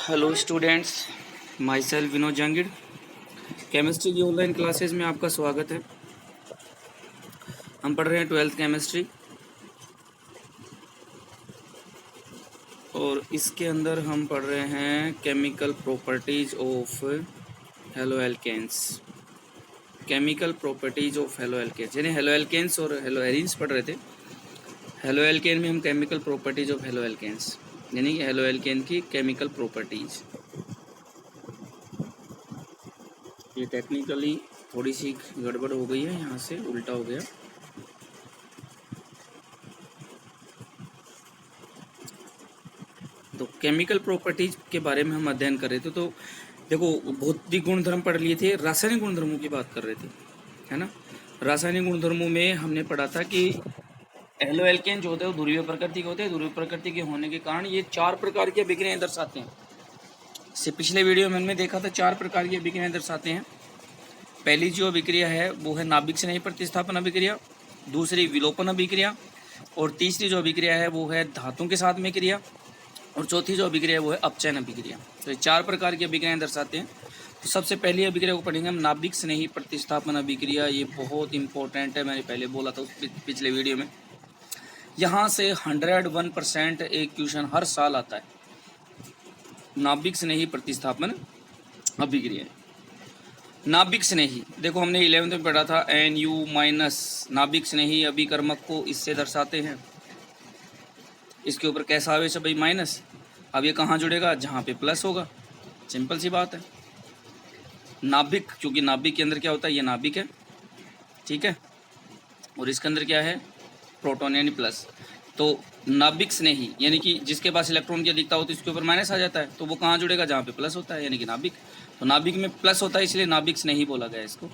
Hello students, my self Vinod Jahangir. Chemistry की online classes में आपका स्वागत है। हम पढ़ रहे हैं 12th केमिस्ट्री और इसके अंदर हम पढ़ रहे हैं chemical properties of haloalkanes. Chemical properties of haloalkanes यानी हेलो एल्केन्स और हेलो एरीन्स पढ़ रहे थे। हेलो एल्केन में हम chemical properties of haloalkanes यानी कि हेलो एल्केन की केमिकल प्रॉपर्टीज। ये टेक्निकली थोड़ी सी गड़बड़ हो गई है, यहाँ से उल्टा हो गया। तो केमिकल प्रॉपर्टीज के बारे में हम अध्ययन कर रहे थे। तो देखो, भौतिक गुणधर्म पढ़ लिए थे, रासायनिक गुणधर्मों की बात कर रहे थे, है ना। रासायनिक गुणधर्मों में हमने पढ़ा था कि हेलो एल्केन जो होते हैं वो ध्रुवीय प्रकृति के होते हैं। ध्रुवीय प्रकृति के होने के कारण ये 4 प्रकार की अभिक्रियाएं दर्शाते हैं। इससे पिछले वीडियो में हमने देखा था 4 प्रकार की अभिक्रियाएं दर्शाते हैं। पहली जो अभिक्रिया है वो है नाभिक स्नेही प्रतिस्थापन अभिक्रिया, दूसरी विलोपन अभिक्रिया, और तीसरी जो अभिक्रिया है वो है धातुओं के साथ में क्रिया, और चौथी जो अभिक्रिया है वो है अपचयन अभिक्रिया। तो ये 4 प्रकार की अभिक्रियाएं दर्शाते हैं। तो सबसे पहली अभिक्रिया को पढ़ेंगे हम, नाभिक स्नेही प्रतिस्थापन अभिक्रिया। ये बहुत इंपॉर्टेंट है, मैंने पहले बोला था पिछले वीडियो में। यहाँ से 101% एक क्वेश्चन हर साल आता है। नाभिक स्नेही प्रतिस्थापन अभिक्रिया। नाभिक स्नेही, देखो हमने 11th में पढ़ा था NU माइनस। नाभिक स्नेही अभिकर्मक को इससे दर्शाते हैं। इसके ऊपर कैसा आवेश है भाई? माइनस। अब ये कहाँ जुड़ेगा? जहाँ पे प्लस होगा। सिंपल सी बात है। नाभिक, क्योंकि नाभिक के अंदर क्या होता है, ये नाभिक है, ठीक है, और इसके अंदर क्या है? प्रोटॉन यानी प्लस। तो नाभिक स्नेही यानी कि जिसके पास इलेक्ट्रॉन की अधिकता होती है उसके ऊपर माइनस आ जाता है, तो वो कहाँ जुड़ेगा? जहाँ पे प्लस होता है, यानी कि नाभिक। तो नाभिक में प्लस होता है, इसलिए नाभिक स्नेही बोला गया इसको।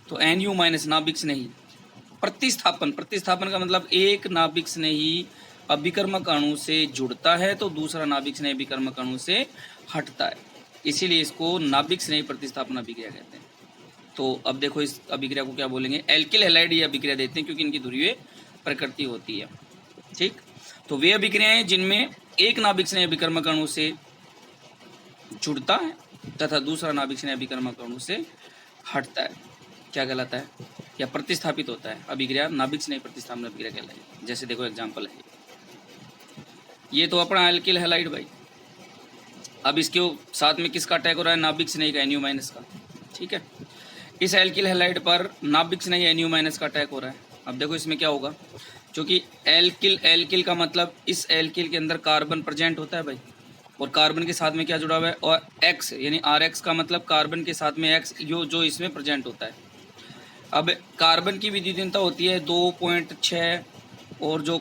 तो NU माइनस नाभिक स्नेही प्रतिस्थापन। प्रतिस्थापन का मतलब एक नाभिक स्नेही अभिकर्मक अणु से जुड़ता है तो दूसरा नाभिक स्नेही अभिकर्मक अणु से हटता है, इसीलिए इसको नाभिक स्नेही प्रतिस्थापन अभिक्रिया कहते हैं। तो अब देखो इस अभिक्रिया को क्या बोलेंगे? एल्किल हैलाइड ये अभिक्रिया देते हैं, क्योंकि इनकी ध्रुवीय प्रकृति होती है, ठीक। तो वे अभिक्रियाएं जिनमें एक नाभिक स्नेही अभिकर्मक अणु से जुड़ता है तथा दूसरा नाभिक स्नेही अभिकर्मक अणु से हटता है, क्या कहलाता है? या प्रतिस्थापित होता है, अभिक्रिया नाभिक स्नेही प्रतिस्थापन अभिक्रिया कहलाएगी। जैसे देखो एग्जांपल है, ये तो अपना एल्किल हैलाइड भाई। अब इसके साथ में किसका अटैक हो रहा है? नाभिक स्नेही का, NU माइनस का, ठीक है। इस एल्किल हैलाइड पर नाभिक स्नेही NU माइनस का अटैक हो रहा है। अब देखो इसमें क्या होगा, क्योंकि एल्किल का मतलब इस एल्किल के अंदर कार्बन प्रेजेंट होता है भाई, और कार्बन के साथ में क्या जुड़ा हुआ है? और X यानी RX का मतलब कार्बन के साथ में X जो इसमें प्रेजेंट होता है। अब कार्बन की विद्युतीयता होती है 2.6 और जो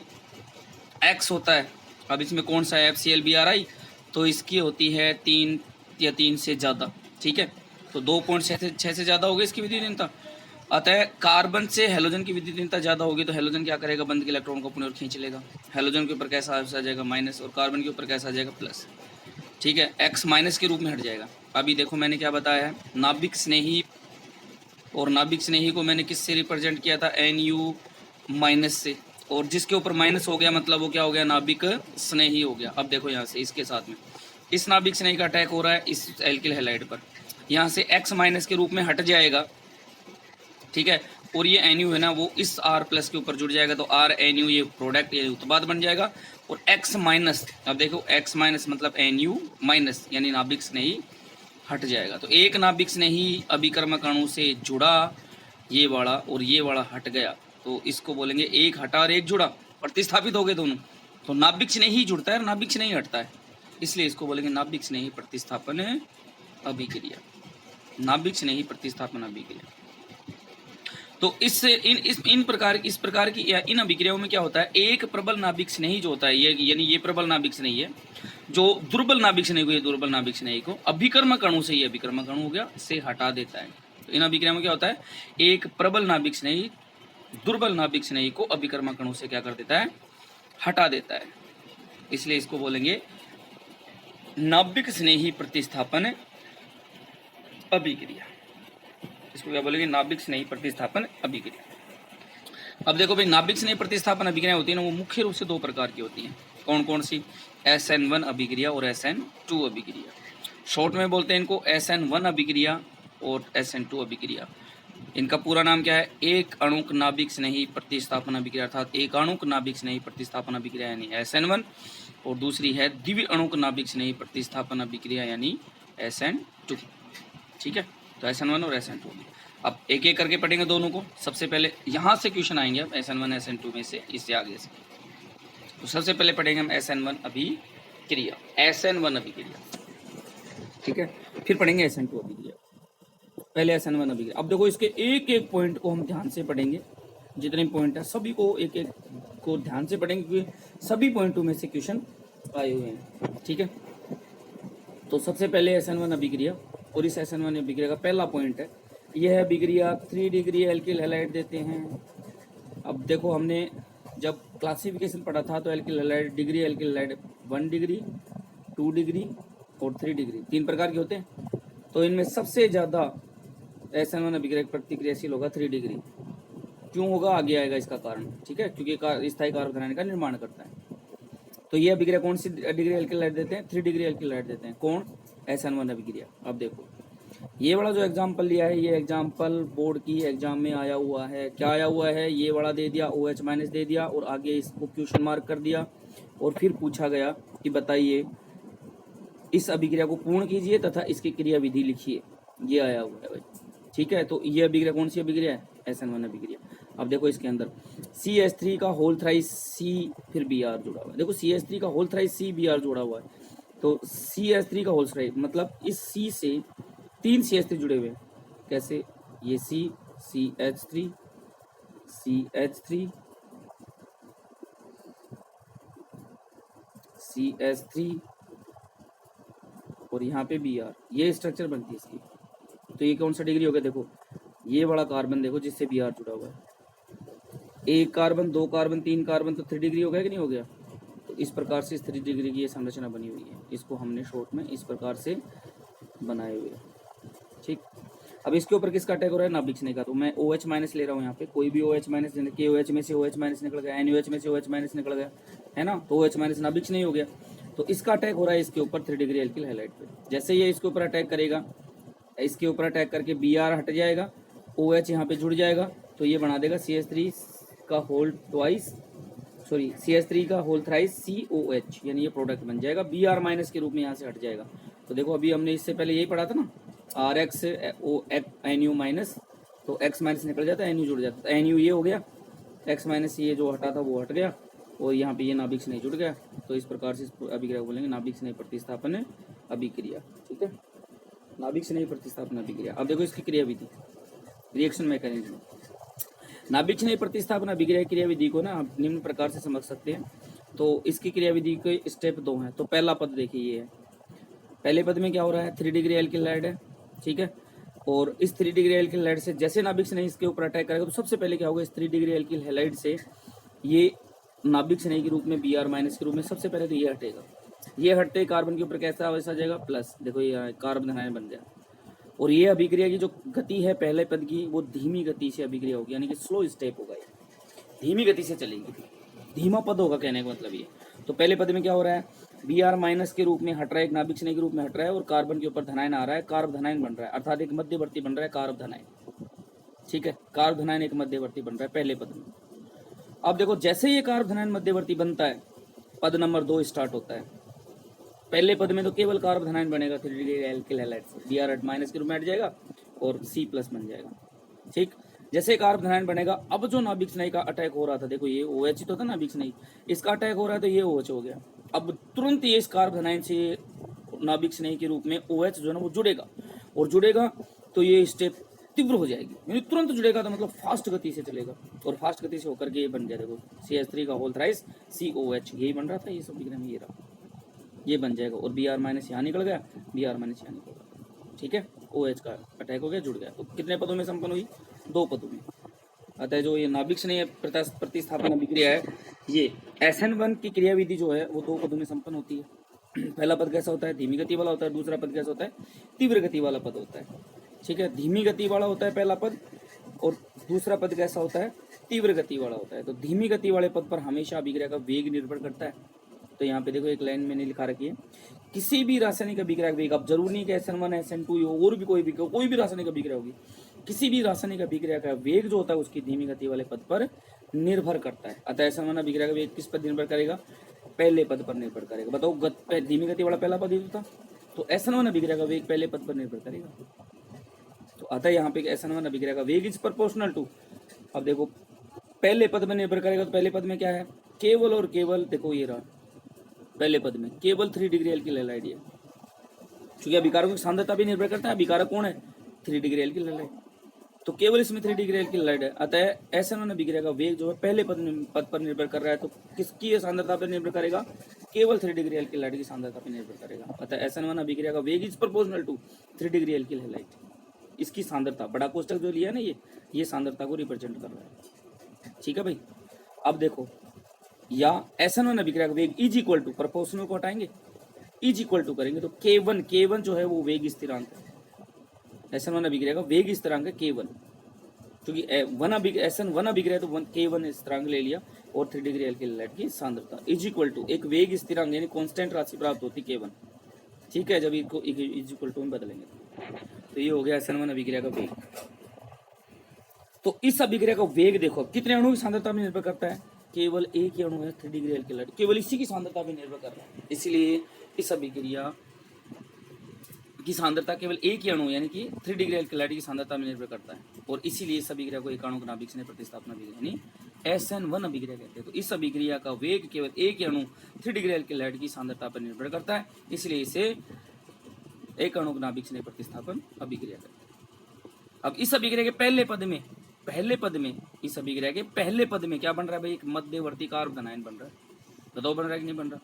X होता है, अब इसमें कौन सा है? FCl Bri, तो इसकी होती है 3 या 3 से ज़्यादा, ठीक है। तो 2.6 से ज़्यादा होगी इसकी विद्युतीयता। अतः कार्बन से हेलोजन की विद्युतीयता ज़्यादा होगी तो हेलोजन क्या करेगा? बंद के इलेक्ट्रॉन को अपनी ओर खींच लेगा। हेलोजन के ऊपर कैसा आ जाएगा? माइनस, और कार्बन के ऊपर कैसा आ जाएगा? प्लस, ठीक है। X माइनस के रूप में हट जाएगा। अभी देखो मैंने क्या बताया है, नाभिक स्नेही, और नाभिक स्नेही को मैंने किससे रिप्रेजेंट किया था? NU माइनस से, और जिसके ऊपर माइनस हो गया मतलब वो क्या हो गया? नाभिक स्नेही हो गया। अब देखो यहाँ से इसके साथ में इस नाभिक स्नेही का अटैक हो रहा है इस एल्किल हैलाइड पर, यहाँ से X माइनस के रूप में हट जाएगा, ठीक है। और ये NU है ना, वो इस R प्लस के ऊपर जुड़ जाएगा, तो RNU ये प्रोडक्ट ये उत्पाद बन जाएगा। और X माइनस, अब देखो X माइनस मतलब NU माइनस यानी नाभिक स्नेही हट जाएगा। तो एक नाभिक स्नेही अभिकर्मक अणु से जुड़ा ये वाला और ये वाला हट गया, तो इसको बोलेंगे एक हटा और एक जुड़ा, प्रतिस्थापित हो गए दोनों। तो नाभिक स्नेही जुड़ता है और नाभिक स्नेही हटता है, इसलिए इसको बोलेंगे नाभिक स्नेही प्रतिस्थापन अभिक्रिया। नाभिक स्नेही प्रतिस्थापन अभिक्रिया। तो इससे इन प्रकार की या इन अभिक्रियाओं में क्या होता है? एक प्रबल नाभिक स्नेही जो होता है, ये यानी ये प्रबल नाभिक स्नेही है, जो दुर्बल नाभिक स्नेही को, ये दुर्बल नाभिक स्नेही को अभिकर्मक अणु से, ये अभिकर्मक अणु हो गया, से हटा देता है। तो इन अभिक्रियाओं में क्या होता है? एक प्रबल नाभिक स्नेही दुर्बल नाभिक स्नेही को अभिकर्मक अणु से क्या कर देता है? हटा देता है, इसलिए इसको बोलेंगे नाभिक स्नेही प्रतिस्थापन अभिक्रिया। इसको क्या बोलेंगे? नाभिक स्नेही प्रतिस्थापन अभिक्रिया। अब देखो भाई, नाभिक स्नेही प्रतिस्थापन अभिक्रिया होती है ना, वो मुख्य रूप से 2 प्रकार की होती हैं। कौन कौन सी? SN1 अभिक्रिया और SN2 अभिक्रिया। शॉर्ट में बोलते हैं इनको SN1 अभिक्रिया और SN2 अभिक्रिया। इनका पूरा नाम क्या है? एक अणुक नाभिक स्नेही प्रतिस्थापन अभिक्रिया, अर्थात एक अणुक नाभिक स्नेही प्रतिस्थापन अभिक्रिया यानी SN1, और दूसरी है द्विवीय अणुक नाभिक स्नेही प्रतिस्थापन अभिक्रिया यानी SN2। ठीक है, तो SN1 और SN2। अब एक एक करके पढ़ेंगे दोनों को। सबसे पहले यहाँ से क्वेश्चन आएंगे अब SN1 SN2 में से, इससे आगे से। तो सबसे पहले पढ़ेंगे हम SN1 अभिक्रिया, SN1 अभिक्रिया, ठीक है। फिर पढ़ेंगे SN2 अभिक्रिया। पहले SN1 अभिक्रिया। अब देखो इसके एक एक पॉइंट को हम ध्यान से पढ़ेंगे, जितने पॉइंट है सभी को एक एक को ध्यान से पढ़ेंगे, क्योंकि सभी पॉइंटों में से क्वेश्चन आए हुए हैं, ठीक है। तो सबसे पहले SN1 अभिक्रिया, और इस SN1 अभिक्रिया का पहला पॉइंट है, यह है अभिक्रिया 3 डिग्री एल्किल हैलाइड देते हैं। अब देखो हमने जब क्लासिफिकेशन पढ़ा था तो alkyl halide degree, alkyl halide 1 degree, 2 degree और 3 डिग्री, 3 प्रकार के होते हैं। तो इनमें सबसे ज़्यादा SN1 अभिक्रिया प्रतिक्रियाशील होगा 3 डिग्री। क्यों होगा आगे आएगा इसका कारण, ठीक है, क्योंकि स्थायी कार्बन का निर्माण करता है। तो ये अभिक्रिया कौन सी डिग्री एल्किल हैलाइड देते हैं? 3 डिग्री एल्किल हैलाइड देते हैं। कौन? SN1 अभिक्रिया। अब देखो ये वाला जो एग्जाम्पल लिया है, ये एग्जाम्पल बोर्ड की एग्जाम में आया हुआ है। क्या आया हुआ है? ये वाला दे दिया, OH माइनस दे दिया और आगे इसको क्वेश्चन मार्क कर दिया, और फिर पूछा गया कि बताइए इस अभिक्रिया को पूर्ण कीजिए तथा इसकी क्रिया विधि लिखिए। ये आया हुआ है भाई, ठीक है। तो ये अभिक्रिया कौन सी अभिक्रिया है? SN1 अभिक्रिया। अब देखो इसके अंदर CH3 का होल थ्राइस C फिर Br जुड़ा हुआ है। देखो CH3 का होल थ्राइस C Br जुड़ा हुआ है, तो CH3 का होल थ्राइस मतलब इस C से 3 CH3 जुड़े हुए हैं। कैसे? ये CH3, CH3, CH3 और यहाँ पे Br, ये स्ट्रक्चर बनती है इसकी। तो ये कौन सा डिग्री हो गया? देखो ये बड़ा कार्बन देखो जिससे Br जुड़ा हुआ है, 1 कार्बन, 2 कार्बन, 3 कार्बन, तो 3 डिग्री हो गया कि नहीं हो गया? तो इस प्रकार से इस 3 डिग्री की ये संरचना बनी हुई है। इसको हमने शॉर्ट में इस प्रकार से बनाए हुए, ठीक। अब इसके ऊपर किसका अटैक हो रहा है? नाभिक स्नेही का। तो मैं OH माइनस ले रहा हूँ यहाँ पे, कोई भी OH माइनस, KOH में से OH माइनस निकल गया, NaOH में से OH माइनस निकल गया, है ना, तो OH माइनस नाभिक स्नेही हो गया। तो इसका अटैक हो रहा है इसके ऊपर 3 डिग्री एल्किल हैलाइड पे। जैसे ये इसके ऊपर अटैक करेगा, इसके ऊपर अटैक करके Br हट जाएगा, OH यहाँ पे जुड़ जाएगा, तो ये बना देगा CH3 का होल ट्वाइस, सॉरी CH3 का होल थ्राइस COH, यानी ये प्रोडक्ट बन जाएगा, Br माइनस के रूप में यहाँ से हट जाएगा। तो देखो अभी हमने इससे पहले यही पढ़ा था ना, RX NU माइनस, तो X माइनस निकल जाता है, NU जुड़ जाता है, NU ये हो गया, X माइनस ये जो हटा था वो हट गया, और यहाँ पे ये नाभिक स्नेही जुड़ गया। तो इस प्रकार से इस अभिक्रिया को बोलेंगे नाभिक स्नेही प्रतिस्थापन अभिक्रिया, ठीक है, नाभिक स्नेही प्रतिस्थापन अभिक्रिया। अब देखो इसकी क्रिया विधि, रिएक्शन मैकेनिज्म। नाभिक स्नेही प्रतिस्थापन अभिक्रिया की क्रिया विधि को ना आप निम्न प्रकार से समझ सकते हैं। तो इसकी क्रिया विधि के स्टेप 2 हैं। तो पहला पद देखिए ये है, पहले पद में क्या हो रहा है? 3 डिग्री एल्किल हैलाइड है, ठीक है, और इस 3 डिग्री एल्किल हैलाइड से जैसे नाभिक स्नेही इसके ऊपर अटैक करेगा, तो सबसे पहले क्या होगा? इस 3 डिग्री एल्किल हैलाइड से ये नाभिक स्नेही के रूप में Br माइनस के रूप में सबसे पहले तो ये हटेगा। ये हटते ही कार्बन के ऊपर कैसा वैसा आ जाएगा? प्लस। देखो ये कार्बन धनायन बन गया। और ये अभिक्रिया की जो गति है पहले पद की, वो धीमी गति से अभिक्रिया होगी, यानी कि स्लो स्टेप होगा, ये धीमी गति से चलेगी, धीमा पद होगा, कहने का मतलब ये। तो पहले पद में क्या हो रहा है? Br माइनस के रूप में हट रहा है, एक नाभिक स्नेही के रूप में हट रहा है, और कार्बन के ऊपर धनायन आ रहा है, कार्ब धनायन बन रहा है, अर्थात एक मध्यवर्ती बन रहा है, कार्ब धनायन, ठीक है, कार्ब धनायन एक मध्यवर्ती बन रहा है पहले पद में। अब देखो जैसे ये कार्ब धनायन मध्यवर्ती बनता है, पद नंबर 2 स्टार्ट होता है। पहले पद में तो केवल कार्ब धनायन बनेगा 3 डिग्री एल्किल हैलाइड से, Br माइनस के रूप में हट जाएगा और C प्लस बन जाएगा, ठीक। जैसे कार्ब धनायन बनेगा, अब जो नाभिक स्नेही का अटैक हो रहा था, देखो ये OH तो था नाभिक स्नेही, इसका अटैक हो रहा है तो ये OH हो गया। अब तुरंत ये इस कार्ब धनायन से नाभिक स्नेही के रूप में OH जो है ना वो जुड़ेगा, और जुड़ेगा तो ये स्टेप तीव्र हो जाएगी, यानी तुरंत जुड़ेगा, तो मतलब फास्ट गति से चलेगा, और फास्ट गति से होकर के ये बन जाएगा। देखो CH3 का होल थ्राइस COH, यही बन रहा था, ये सब डिग्री में ये रहा, ये बन जाएगा, और Br माइनस यहाँ निकल गया, Br माइनस यहाँ निकल गया, ठीक है, OH का अटैक हो गया, जुड़ गया। तो कितने पदों में संपन्न हुई? 2 पदों में। अतः जो ये नाभिक स्नेही प्रतिस्थापन अभिक्रिया है, ये SN1 की क्रिया विधि जो है वो 2 पदों में संपन्न होती है। पहला पद कैसा होता है? धीमी गति वाला होता है। दूसरा पद कैसा होता है? तीव्र गति वाला पद होता है, ठीक है। धीमी गति वाला होता है पहला पद, और दूसरा पद कैसा होता है? तीव्र गति वाला होता है। तो धीमी गति वाले पद पर हमेशा अभिक्रिया का वेग निर्भर करता है, तो यहाँ पे देखो एक लाइन मैंने लिखा रखी है, किसी भी रासायनिक अभिक्रिया का वेग, अब जरूरी नहीं कि SN1 SN2 और भी कोई भी रासायनिक अभिक्रिया होगी, किसी भी रासायनिक अभिक्रिया का वेग जो होता है उसकी धीमी गति वाले पद पर निर्भर करता है। अतः SN1 अभिक्रिया का वेग किस पर निर्भर करेगा? पहले पद पर निर्भर करेगा। बताओ धीमी गति वाला पहला पद ही था, तो SN1 अभिक्रिया का वेग पहले पद पर निर्भर करेगा। तो अतः यहाँ पे SN1 अभिक्रिया का वेग इज प्रोपोर्शनल टू, अब देखो पहले पद में निर्भर करेगा, तो पहले पद में क्या है? केवल और केवल, देखो ये रहा पहले पद में केवल 3 डिग्री एल की लहलाइड है, क्योंकि अभिकारकों की सांद्रता भी निर्भर करता है। अभिकारक कौन है? 3 डिग्री एल की लहलाइड, तो केवल इसमें 3 डिग्री एल की लहलाइड है। अतः SN1 अभिक्रिया का वेग जो है पहले पद पर निर्भर कर रहा है, तो किसकी सांद्रता पर निर्भर करेगा? केवल 3 डिग्री एल की लहलाइड की सांद्रता पर निर्भर करेगा। अतः SN1 अभिक्रिया का वेग इज प्रोपोर्शनल टू 3 डिग्री एल की लहलाइड, इसकी सांद्रता, बड़ा कोष्टक जो लिया ना ये सांद्रता को रिप्रेजेंट कर रहा है। ठीक है भाई, अब देखो या SN1 अभिक्रिया का वेग इज इक्वल टू, प्रोपोर्शनल को हटाएंगे, इज इक्वल टू करेंगे तो K1 जो है वो वेग स्थिरांक है। SN1 अभिक्रिया का वेग स्थिरांक है K1, क्योंकि SN1 अभिक्रिया तो K1 स्थिरांक ले लिया और 3 डिग्री एल की लहलाइड की सांद्रता इज इक्वल टू एक वेग स्थिरांक यानी कांस्टेंट राशि प्राप्त होती K1। ठीक है, जब इसको इज इक्वल टू में बदलेंगे तो ये हो गया SN1 अभिक्रिया का वेग। तो इस अभिक्रिया का वेग देखो कितने अणु की सांद्रता में निर्भर करता है? केवल एक ही अणु है 3 डिग्री एल की लहलाइड, केवल इसी की सांद्रता पर निर्भर कर रहा है। इसलिए इस अभिक्रिया की सांद्रता केवल एक ही अणु यानी कि 3 डिग्री एल की लहलाइड की सांद्रता में निर्भर करता है, और इसीलिए इस अभिक्रिया को एक आणुक नाभिक से प्रतिस्थापन अभिक्रिया यानी SN1 अभिक्रिया कहते हैं। तो इस अभिक्रिया का वेग केवल एक ही अणु 3 डिग्री एल की लहलाइड की सांद्रता पर निर्भर करता है, इसलिए इसे एक आणुक नाभिक से प्रतिस्थापन अभिक्रिया कहते हैं। अब इस अभिक्रिया के पहले पद में इस अभिक्रिया के पहले पद में क्या बन रहा है भाई? एक मध्यवर्ती कार्ब धनायन बन रहा है। बताओ बन रहा है कि नहीं बन रहा?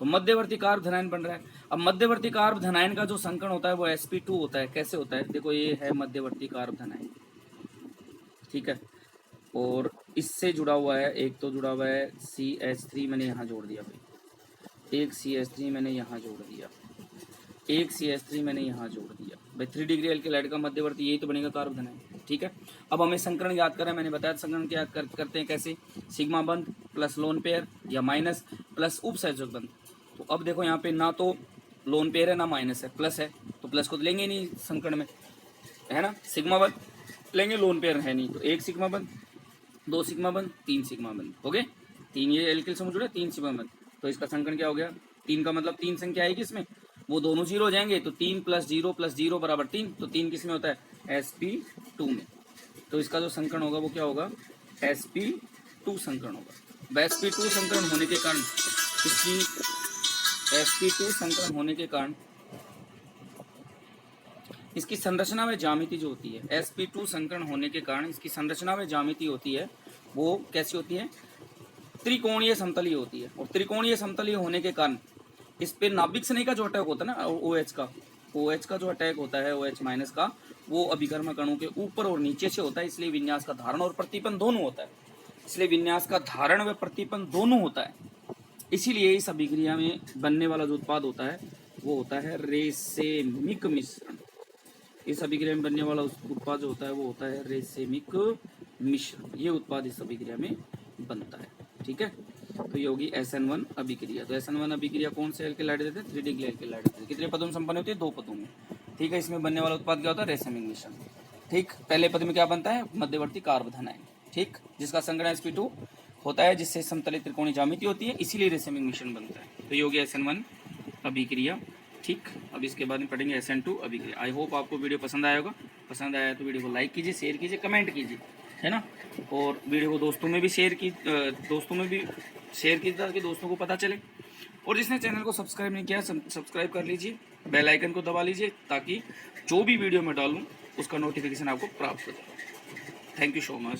तो मध्यवर्ती कार्ब धनायन बन रहा है। अब मध्यवर्ती कार्ब धनायन का जो संकरण होता है वो sp2 होता है। कैसे होता है? देखो ये है मध्यवर्ती कार्ब धनायन, ठीक है, और इससे जुड़ा हुआ है, एक तो जुड़ा हुआ है CH3 मैंने यहाँ जोड़ दिया भाई, एक CH3 मैंने यहाँ जोड़ दिया, एक CH3 मैंने यहाँ जोड़ दिया भाई। 3 डिग्री एल की लहलाइड का मध्यवर्ती यही तो बनेगा कार्ब धनायन। ठीक है, अब हमें संकरण याद करना है। मैंने बताया संकरण क्या करते हैं कैसे? सिग्मा बंध प्लस लोन पेयर या माइनस प्लस उपसंयोजक बंध। तो अब देखो यहाँ पे ना तो लोन पेयर है ना माइनस है, प्लस है, तो प्लस को तो लेंगे नहीं संकरण में, है ना। सिग्मा बंध लेंगे, लोन पेयर है नहीं, तो 1 सिग्मा बंध, 2 सिग्मा बंध, 3 सिग्मा बंध हो गए। 3 ये एल्किल समझ रहे, 3 सिग्मा बंध, तो इसका संकरण क्या हो गया? 3 का मतलब 3 संख्या आएगी इसमें, वो दोनों जीरो हो जाएंगे, तो 3 + 0 बराबर 3, तो 3 किस में होता है? sp2 में। तो इसका जो संकरण होगा वो क्या होगा? sp2 संकरण होगा। sp2 संकरण होने के कारण इसकी sp2 संकरण होने के कारण इसकी संरचना में ज्यामिति जो होती है, sp2 संकरण होने के कारण इसकी संरचना में ज्यामिति होती है, वो कैसी होती है? त्रिकोणीय समतलीय होती है। और त्रिकोणीय समतलीय होने के कारण इस पे नाभिक स्नेह का जो अटैक होता है ना, OH का जो अटैक होता है, OH माइनस का, वो अभिकर्मक अणु के ऊपर और नीचे से होता है, इसलिए विन्यास का धारण और प्रतिपन्न दोनों होता है। इसलिए विन्यास का धारण व प्रतिपन्न दोनों होता है। इसीलिए इस अभिक्रिया में बनने वाला जो उत्पाद होता है वो होता है रेसेमिक मिश्रण। इस अभिक्रिया में बनने वाला उत्पाद जो होता है वो होता है रेसेमिक मिश्रण। ये उत्पाद इस अभिक्रिया में बनता है। ठीक है, तो ये होगी SN1 अभिक्रिया। तो SN1 अभिक्रिया कौन से एल्किल लहलाइड देते हैं? 3 डिग्री एल्किल लहलाइड देते हैं। कितने पदों में संपन्न होती है? 2 पदों में। ठीक है, इसमें बनने वाला उत्पाद क्या होता है? रेसेमिक मिश्रण। ठीक, पहले पद में क्या बनता है? मध्यवर्ती कार्ब धनायन, ठीक, जिसका संकरण sp2 होता है, जिससे समतलित त्रिकोणीय ज्यामिति होती है, इसीलिए रेसेमिक मिश्रण बनता है। तो ये हो गया SN1 अभिक्रिया। ठीक, अब इसके बाद में पढ़ेंगे SN2 अभिक्रिया। आई होप आपको वीडियो पसंद आया होगा। पसंद आया तो वीडियो को लाइक कीजिए, शेयर कीजिए, कमेंट कीजिए, है ना, और वीडियो को दोस्तों में भी शेयर कीजिए ताकि दोस्तों को पता चले। और जिसने चैनल को सब्सक्राइब नहीं किया सब्सक्राइब कर लीजिए, बेल आइकन को दबा लीजिए, ताकि जो भी वीडियो मैं डालूँ उसका नोटिफिकेशन आपको प्राप्त हो जाए। Thank you so much.